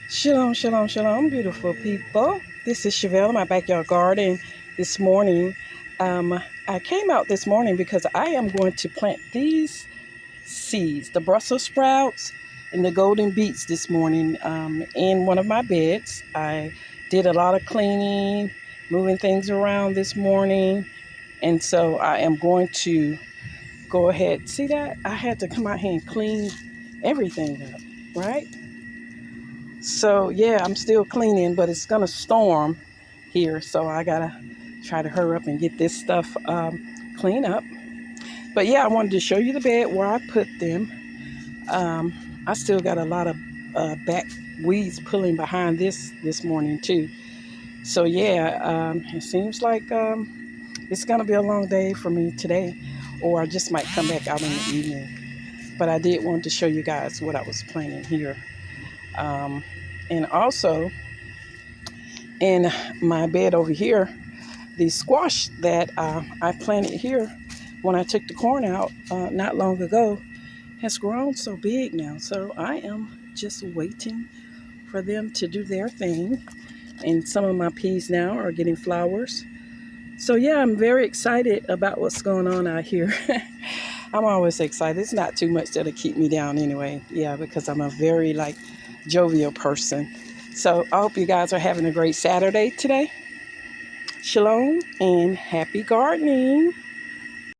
Shalom, shalom, shalom, beautiful people. This is Chevelle in my backyard garden this morning. I came out this morning because I am going to plant these seeds, the Brussels sprouts and the golden beets this morning in one of my beds. I did a lot of cleaning, moving things around this morning. And so I am going to go ahead. See that? I had to come out here and clean everything up, right? So yeah, I'm still cleaning, but it's gonna storm here, so I gotta try to hurry up and get this stuff cleaned up. But yeah, I wanted to show you the bed where I put them. I still got a lot of back weeds pulling behind this morning too. So yeah, it seems like it's gonna be a long day for me today, or I just might come back out in the evening. But I did want to show you guys what I was planting here. And also in my bed over here, the squash that I planted here when I took the corn out not long ago has grown so big now. So I am just waiting for them to do their thing. And some of my peas now are getting flowers. So yeah, I'm very excited about what's going on out here. I'm always excited. It's not too much that'll keep me down anyway. Yeah, because I'm a very jovial person. So I hope you guys are having a great Saturday today. Shalom and happy gardening.